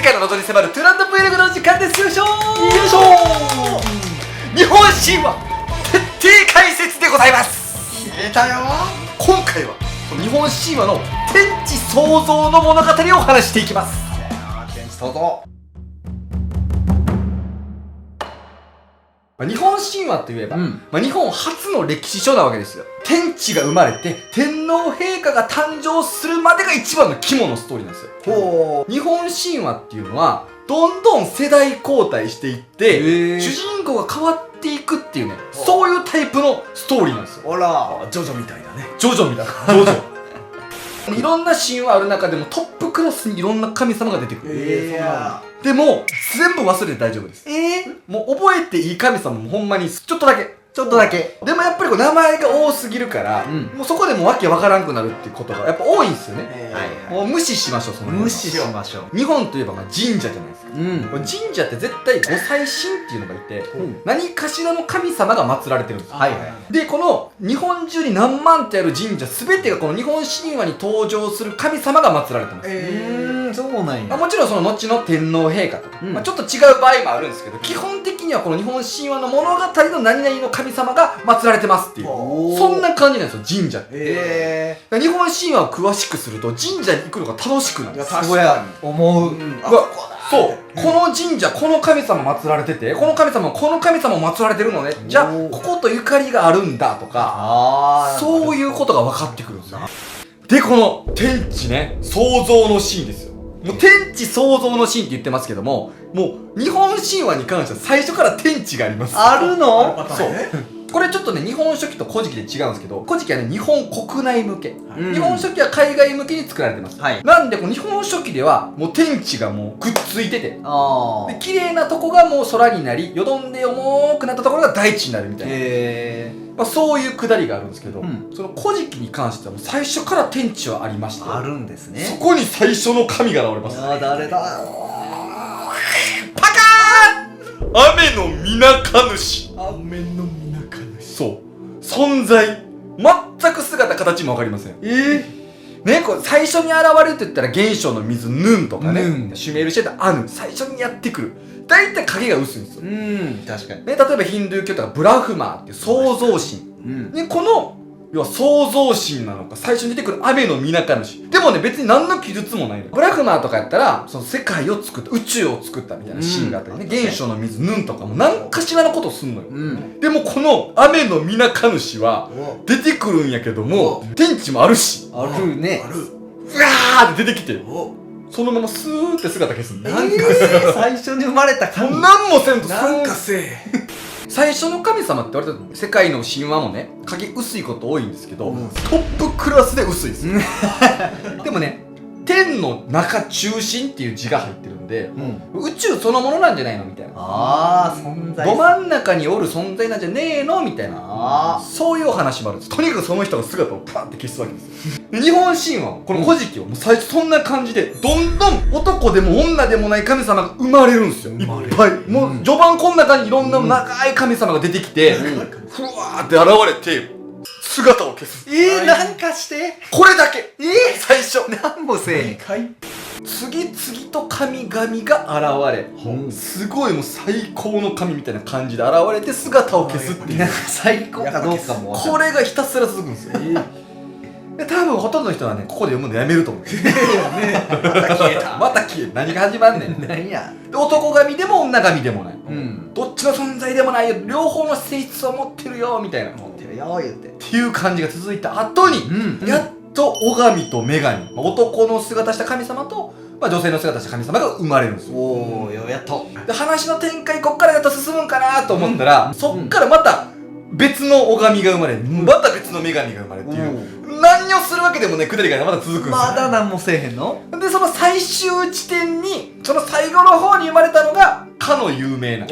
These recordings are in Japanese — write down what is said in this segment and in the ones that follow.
世界の謎に迫るトゥランドプエルグの時間です。よいしょー、よいしょー。日本神話徹底解説でございます。消えたよ。今回はこの日本神話の天地創造の物語をお話していきます。天地創造。日本神話といえば、日本初の歴史書なわけですよ。天地が生まれて天皇陛下が誕生するまでが一番の肝のストーリーなんですよ。ほ日本神話っていうのはどんどん世代交代していって主人公が変わっていくっていうね、そういうタイプのストーリーなんですよ。あら、ジョジョみたいだね。ジョジョみたいな。ジョジョいろんな神話ある中でもトップクラスにいろんな神様が出てくる。でも全部忘れて大丈夫です。もう覚えていい神様もほんまにちょっとだけ。ちょっとだけ。でもやっぱりこう名前が多すぎるから、もうそこでもうわけわからんくなるっていうことがやっぱ多いんですよね。もう無視しましょう、その無視しましょう。日本といえば神社じゃないですか。神社って絶対御祭神っていうのがいて、何かしらの神様が祀られてるんですよ。で、この日本中に何万ってある神社全てがこの日本神話に登場する神様が祀られてます。そうなんや。もちろんその後の天皇陛下とか、ちょっと違う場合もあるんですけど、基本的にはこの日本神話の物語の何々の神様が祀られてますっていう、そんな感じなんですよ、神社って。日本神話を詳しくすると神社に行くのが楽しくなる。確かに思う。そう、この神社この神様祀られてて、この神様この神様も祀られてるのね、じゃあこことゆかりがあるんだとか、そういうことが分かってくるんですよ。で、この天地ね、創造のシーンですよ。もう天地創造のシーンって言ってますけども、もう日本神話に関しては最初から天地があります。あるの？そう。これちょっとね、日本書紀と古事記で違うんですけど、古事記はね、日本国内向け。日本書紀は海外向けに作られてます。なんで、この日本書紀では、もう天地がもうくっついてて、で、綺麗なとこがもう空になり、よどんで重くなったところが大地になるみたいな。そういうくだりがあるんですけど、その古事記に関してはもう最初から天地はありまして、あるんですね。そこに最初の神が現れます。誰だ？パカーン！雨のみなか主。雨のみなか主。そう。存在。全く姿形もわかりません。ね、これ最初に現れるって言ったら原初の水ヌンとかね、シュメールシェタアヌ、最初にやってくる。大体影が薄いんですよ。確かに。ね、例えばヒンドゥー教とかブラフマーっていう創造神。ね、この要は創造神なのか、最初に出てくる雨のみなか主。でもね、別に何の記述もないの。ブラフマーとかやったら、その世界を作った、宇宙を作ったみたいなシーンがあったりね、原初の水ヌンとかも何かしらのことをすんのよ。でもこの雨のみなか主は出てくるんやけども、天地もあるし。あるね。うわーって出てきて、そのままスーって姿消すんだ。なんか最初に生まれた神。何もせんとなんかせえ。最初の神様って言われた世界の神話もね、影薄いこと多いんですけど、トップクラスで薄いですでもね、天の中中心っていう字が入ってるんで、宇宙そのものなんじゃないのみたいな。存在。ど真ん中におる存在なんじゃねえのみたいな。そういうお話もあるんです。とにかくその人の姿をパンって消すわけですよ。日本神話、この古事記をもう最初そんな感じで、どんどん男でも女でもない神様が生まれるんですよ。いっぱい。もう序盤こんな感じ、いろんな長い神様が出てきて、ふわーって現れて、姿を消す。なんかして。これだけ。最初。なんもせえへん。次々と神々が現れ、すごいもう最高の神みたいな感じで現れて姿を消すっていう。最高かどうかも。これがひたすら続くんですよ。で、多分ほとんどの人はね、ここで読むのやめると思う。また消えた。また消えた。何が始まんねん。何や。で、男神でも女神でもない。どっちの存在でもないよ。両方の性質を持ってるよ、みたいな。持ってるよ、言うて。っていう感じが続いた後に、やっと女神と女神、男の姿した神様と、女性の姿した神様が生まれるんですよ。やっと。で、話の展開こっからやっと進むんかなと思ったら、そっからまた別の女神が生まれ、また別の女神が生まれっていう、何をするわけでもね、くだりがまだ続くんですよ。まだ何もせえへんの？で、その最終地点に、その最後の方に生まれたのが、かの有名なイ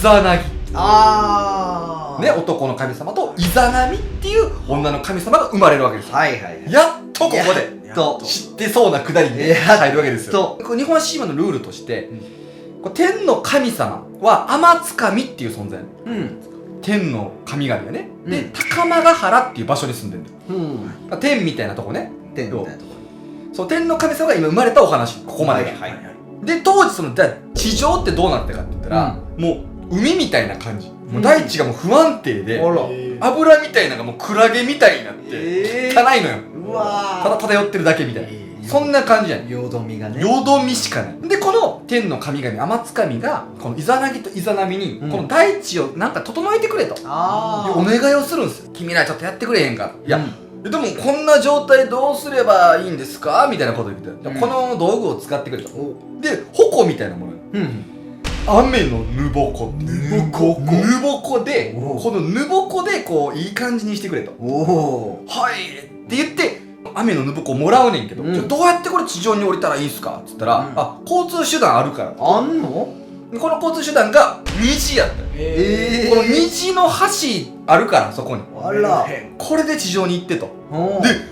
ザナギ。ね、男の神様とイザナミっていう女の神様が生まれるわけですよ。やっとここで知ってそうなくだりに入るわけですよ。日本神話のルールとして、天の神様は天津神っていう存在。天の神々がね。で、高間ヶ原っていう場所に住んでるんだよ。天みたいなとこね。天みたいなとこ。そう、天の神様が今生まれたお話、ここまでが。で当時地上ってどうなってたかって言ったら、もう海みたいな感じ、もう大地がもう不安定で、油みたいなのがもうクラゲみたいになって汚いのよ。うわただ漂ってるだけみたいな、そんな感じやん。よどみがね。よどみしかない。でこの天の神々天津神がこのイザナギとイザナミにこの大地をなんか整えてくれと、お願いをするんですよ。君らちょっとやってくれへんか。いや、でもこんな状態どうすればいいんですかみたいなこと言って、この道具を使ってくれと。で矛みたいなもの、雨のぬぼこ、ぬぼこで、このぬぼこでこういい感じにしてくれと。はいって言って雨のぬぼこをもらうねんけど、じゃあどうやってこれ地上に降りたらいいんすかっつったら、交通手段あるから。あんの？この交通手段が虹やったよ。この虹の橋あるからそこに。あら、これで地上に行ってと。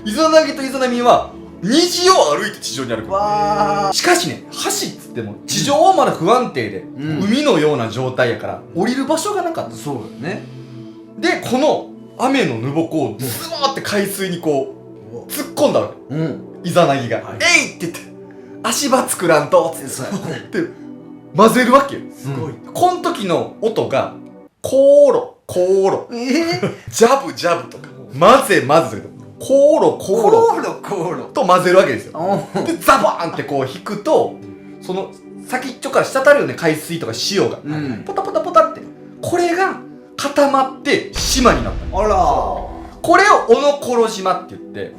でイザナギとイザナミは虹を歩いて地上に歩く。しかしね、橋っつっても地上はまだ不安定で、海のような状態やから降りる場所がなかった。そうだね。でこの雨のぬぼこをズワーって海水にこう突っ込んだわけ。イザナギが「えい!」って言って「足場作らんと」って混ぜるわけよ。すごい。この時の音がコーロコーロ、ジャブジャブとか混ぜ混ぜコーロコーロと混ぜるわけですよ。でザバーンってこう引くと、その先っちょから滴るよね、海水とか塩がポタポタポタって、これが固まって島になった。あら、これをおのころ島って言って、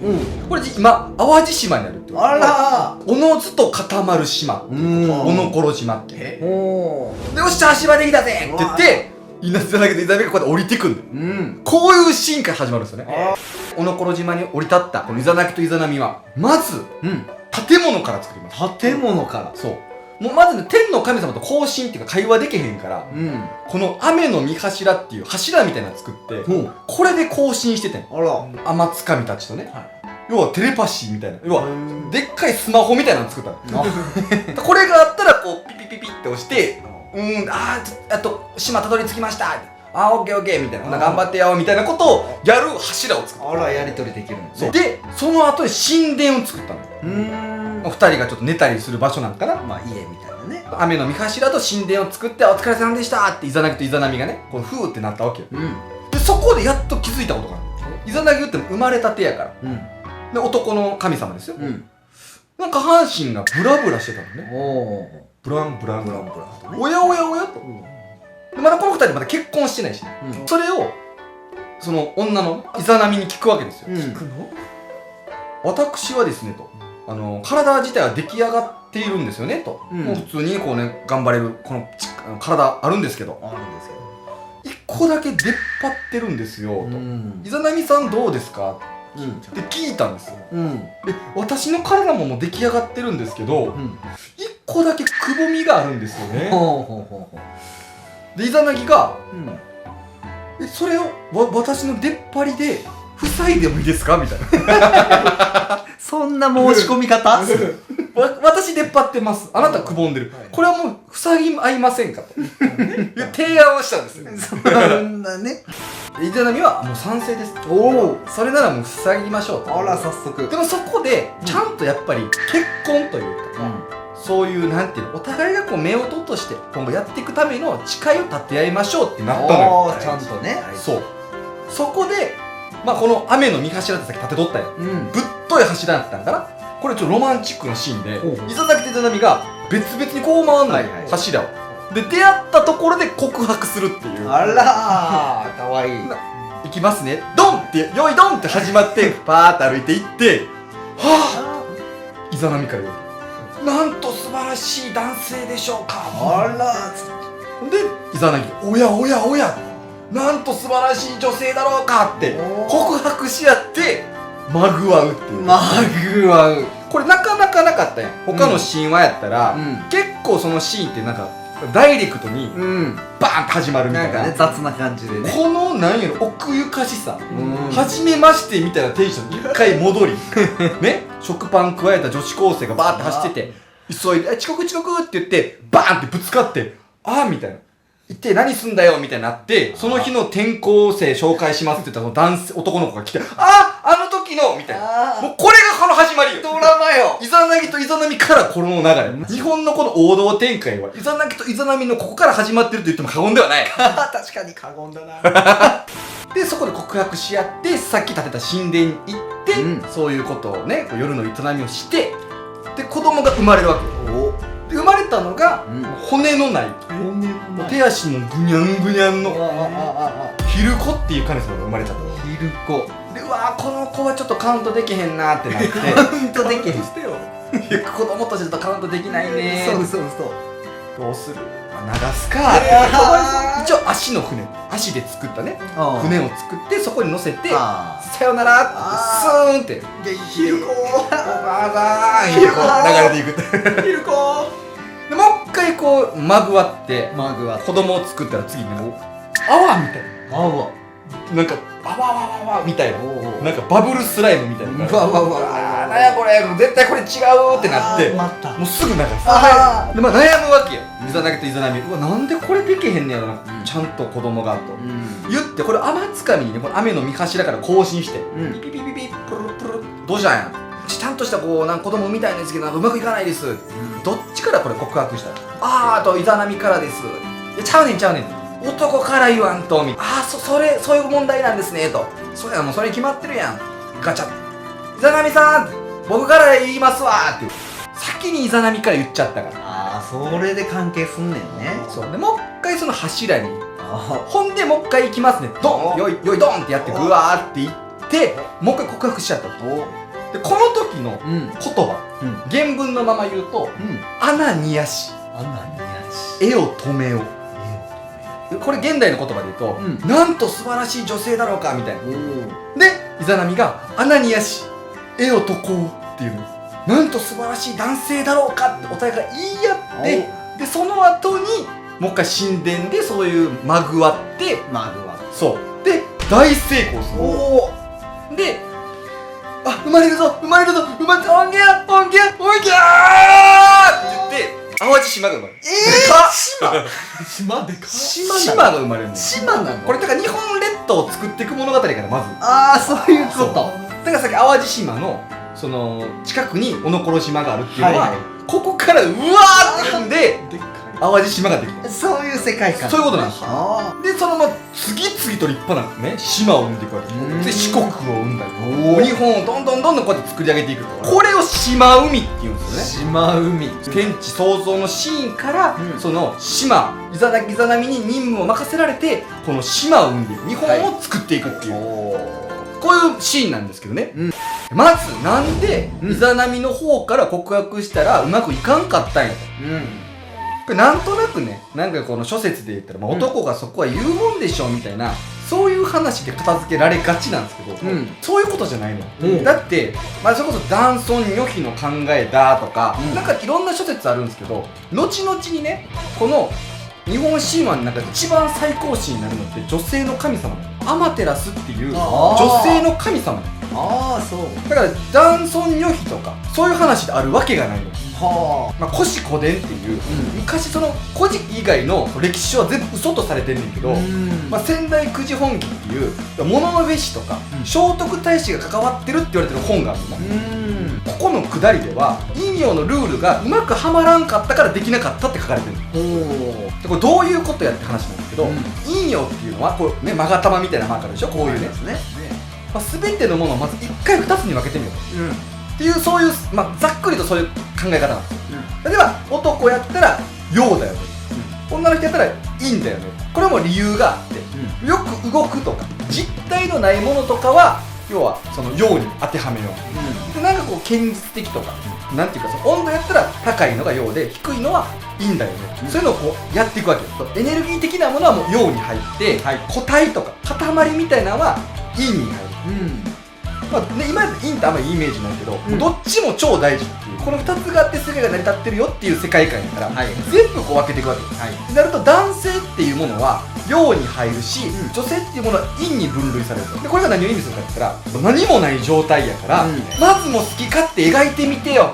これ今淡路島にあるってこと。あら、おのずと固まる島、おのころ島って。でよっしゃ足場できたぜって言ってイザナギとイザナミがこうやって降りてくんだよ。こういうシーンから始まるんですよね。おのころ島に降り立ったこのイザナギとイザナミはまず建物から作ります。建物から。そう、もうまずね、天の神様と交信っていうか会話できへんから、この雨の御柱っていう柱みたいなの作って、これで交信しててん。天津神たちとね、要はテレパシーみたいな、要はでっかいスマホみたいなの作ったの。これがあったらこうピピピピって押して「あと島たどり着きました」オッケーオッケーみたいな、頑張ってよみたいなことをやる柱を作った。あら、やり取りできるんですね。でその後で神殿を作ったの。2人がちょっと寝たりする場所なんかな、まあ家みたいなね。雨の御柱と神殿を作って「お疲れ様でした」ってイザナギとイザナミがねこうフーってなったわけよ。でそこでやっと気づいたことがある。イザナギって生まれたてやから、で男の神様ですよ。なんか下半身がブラブラしてたのね。ブランブランブランブラン、おやおやおやと。でまだこの2人まだ結婚してないし、それをその女のイザナミに聞くわけですよ。聞くの？私はですねと、体自体は出来上がっているんですよねと、もう普通にこうね頑張れるこの体あるんですけど、1個だけ出っ張ってるんですよと。イザナミさんどうですかって聞いたんですよ。私の体ももう出来上がってるんですけど、1個だけくぼみがあるんですよね。でイザナギがそれを私の出っ張りで塞いでもいいですかみたいな。そんな申し込み方？私出っ張ってます、あなたくぼんでる、これはもう塞ぎ合いませんかという提案をしたんですよ。そんなね。イザナミはもう賛成です。それならもう塞ぎましょうと。あら、早速。でもそこでちゃんとやっぱり結婚というか、そういうなんていうの、お互いがこう夫婦として今後やっていくための誓いを立て合いましょうってなったのよ。ちゃんとね。そう、そこでこの雨の御柱ってさっき立てとったよ、ぶっとい柱だったんかな。これちょっとロマンチックなシーンでイザナギとイザナミが別々にこう回んのよ、柱を。で出会ったところで告白するっていう。あらー、かわいい。行きますねドンってよいドンって始まってパーッと歩いていって「はあイザナミから言う、なんと素晴らしい男性でしょうか」あらでイザナギ「おやおやおやなんと素晴らしい女性だろうか」って告白し合ってまぐわうっていう。まぐわう。これなかなかなかったやん。他の神話やったら、結構そのシーンってなんかダイレクトにバーンって始まるみたいな、なんかね、雑な感じでね。このなんやろ奥ゆかしさ、初めましてみたいなテンション一回戻りね、食パン加えた女子高生がバーって走ってて急いで「遅刻遅刻」って言ってバーンってぶつかって「ああ」みたいな「一体何すんだよ」みたいになって、その日の転校生紹介しますって言ったらその男子の子が来て「あああの時時のみたいな。あもうこれがこの始まりよ。ドラマよ。イザナギとイザナミからこの流れ。日本のこの王道展開は、イザナギとイザナミのここから始まってると言っても過言ではない。確かに過言だな。で、そこで告白し合って、さっき建てた神殿に行って、そういうことをね、夜の営みをして、で、子供が生まれるわけよ。で、生まれたのが、骨のない、手足もぐにゃんぐにゃんの、ヒルコっていう神様が生まれたと。ヒルコ。で、うわー、この子はちょっとカウントできへんなーってなって。カウントできへん。してよ。いや、子供としてちょっとカウントできないねー。そう。どうする？流すか。一応足の船、足で作ったね、船を作ってそこに乗せて、さよならってスーンって。ヒルコ。おばあさん、ヒルコ流れていく。ヒルコ。でもう一回こうまぐわって子供を作ったら次ね、泡みたいな。泡。なんか泡泡みたいな。なんかバブルスライムみたいな。うわなんやこれ、絶対これ違うってなって、もうすぐ流す。で、まあ悩むわけよ。イザナギとイザナミ。うわ、なんでこれできへんねやろな、ちゃんと子供がと言って、これ雨つかみにね、この雨の御柱から更新して、ピピピピピプルプルどうしたんや、ちゃんとしたこうなんか子供みたいなんですけど、なんかうまくいかないです。どっちからこれ告白したの？あとイザナミからです。いや、ちゃうねん。男から言わんと、みたいな。そういう問題なんですね、と。それはもうそれに決まってるやん。ガチャ。イザナミさん、僕から言いますわーって。先にイザナミから言っちゃったから。それで関係すんねんね。そう。で、もう一回その柱に。ほんで、もう一回行きますね。ドンよいドンってやって、ぐわーって言って、もう一回告白しちゃった。で、この時の言葉、原文のまま言うと、アナニヤシ。絵を止めよう。これ現代の言葉で言うと、なんと素晴らしい女性だろうかみたいな。で、イザナミがアナニヤシ、絵を解こうっていうの。なんと素晴らしい男性だろうかってお互いが言い合って、で、その後にもう一回神殿でそういうまぐわって、そうで大成功する。で、生まれるぞ、おんぎゃって言って、淡路島が生まれる。島が生まれるの。島なの？これだから日本列島を作っていく物語からまず。そういうこと。だからさっき淡路島のその近くに小野ころ島があるっていうのは、ここからうわーって踏んで淡路島ができた。そういう世界観。そういうことなんです。で、そのまま次々と立派なね島を生んでいくわけで、四国を生んだりと日本をどんどんこうやって作り上げていく。これを島海っていうんですよね。島海。天地創造のシーンから、その島イザナミに任務を任せられて、この島を生んでいく、日本を作っていくっていう、こういうシーンなんですけどね。まずなんでイザナミの方から告白したらうまくいかんかったんやと。これなんとなくね、なんかこの諸説で言ったら、男がそこは言うもんでしょみたいな、そういう話で片付けられがちなんですけど、そういうことじゃないの。だって、それこそ男尊女卑の考えだとか、なんかいろんな諸説あるんですけど、後々にね、この日本神話の中で一番最高神になるのって女性の神様、アマテラスっていう女性の神様。だから男尊女卑とかそういう話であるわけがないの。古史古伝っていう、昔その古事以外の歴史書は全部嘘とされてんねんけど、仙台九時本紀っていう物部氏とか聖徳太子が関わってるって言われてる本があるんだ。ここのくだりでは陰陽のルールがうまくはまらんかったからできなかったって書かれてるの。でこれどういうことやって話なんですけど、陰陽っていうのはこうね、勾玉みたいなマーカーでしょ、こういうね。全てのものをまず1回2つに分けてみようっていう、そういう、ざっくりとそういう考え方なんですよ。例えば男やったら陽だよね、女の人やったら陰だよね。これも理由があって、よく動くとか実体のないものとかは要はその陽に当てはめよう。でなんかこう現実的とか、なんていうか、その温度やったら高いのが陽で低いのは陰だよね、そういうのをこうやっていくわけよ。エネルギー的なものはもう陽に入って、固体とか塊みたいなのは陰に入る。今まで陰ってあんまりいいイメージないけど、どっちも超大事っていう、この2つがあって世界が成り立ってるよっていう世界観やから、全部こう分けていくわけです。ってなると男性っていうものは陽に入るし、女性っていうものは陰に分類されると。でこれが何を意味するかって言ったら、何もない状態やから、まずもう好き勝手描いてみてよ、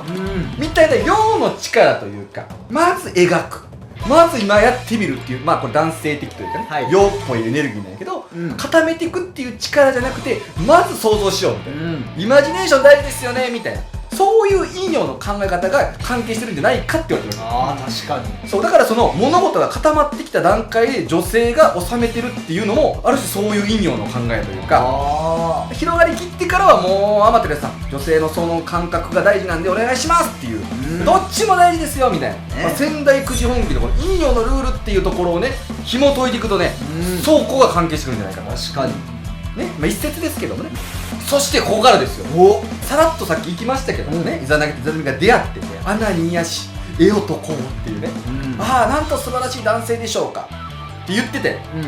みたいな陽の力というか、まず描く。まず今やってみるっていう、まあこれ男性的というかね、はい陽っぽいエネルギーなんやけど、うん固めていくっていう力じゃなくて、まず想像しようみたいな、うんイマジネーション大事ですよねみたいな、そういう陰陽の考え方が関係してるんじゃないかって言われてる。ああ確かに。そうだからその物事が固まってきた段階で女性が収めてるっていうのもある種そういう陰陽の考えというか、あ広がりきってからはもうアマテラスさん、女性のその感覚が大事なんでお願いしますっていう、んどっちも大事ですよみたいな、ねまあ、仙台くじ本気のこの陰陽のルールっていうところをね紐解いていくとね、うんそこが関係してくるんじゃないかな確かに。ね、まあ、一説ですけどもね。そしてここからですよ。おさらっとさっき行きましたけどね、イザナギとイザナミが出会ってて、アナニヤシエオとコウっていうね、うんああなんと素晴らしい男性でしょうかって言ってて、うん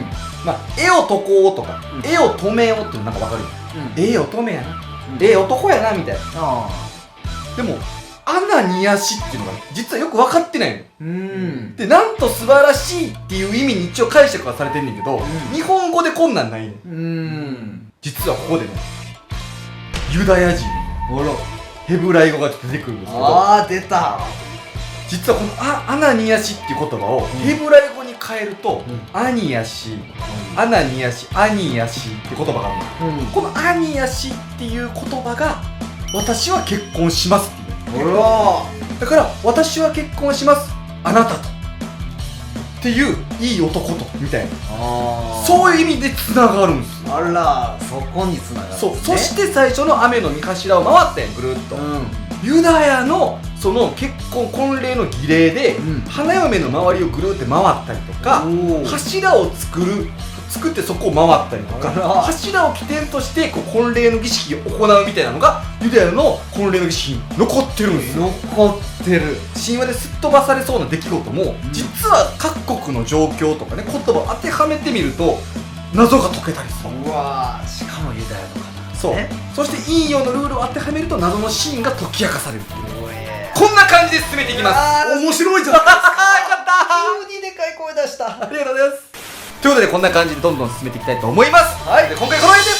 まあエオとコウとか、うんエオ止めようっていうのなんかわかるよ、うんええ乙女やな、うんええ男やなみたいな。あでもアナニヤシっていうのが実はよく分かってないの。うんでなんと素晴らしいっていう意味に一応解釈はされてんねんけど、ん日本語でこんなんないねん。うん実はここでね、ユダヤ人おろヘブライ語がちょっと出てくるんですけど、ああ出た。実はこのアナニヤシっていう言葉をんヘブライ語に変えると、んアニヤシ、アナニヤシ、アニヤシって言葉があるの。うんこのアニヤシっていう言葉が私は結婚しますっていう。おろだから私は結婚しますあなたとっていういい男とみたいな、ああそういう意味でつながるんですよ。あらそこにつながるんですね。そう、そして最初の雨の御頭を回ってぐるっと、うんユダヤのその結婚婚礼の儀礼で、うん花嫁の周りをぐるって回ったりとか、おー柱を作ってそこを回ったりとか、あら柱を起点としてこう婚礼の儀式を行うみたいなのがユダヤの婚礼の儀式に残ってるんですよ。残ってる。神話ですっ飛ばされそうな出来事も、実は各国の状況とかね言葉を当てはめてみると謎が解けたりする。うわーしかもユダヤの方そう、ねそして陰陽のルールを当てはめると謎のシーンが解き明かされるっていう、おえこんな感じで進めていきます。あー面白いじゃないですか。よかった急にでかい声出した。ありがとうございます。ということでこんな感じでどんどん進めていきたいと思います。はい、で今回この辺で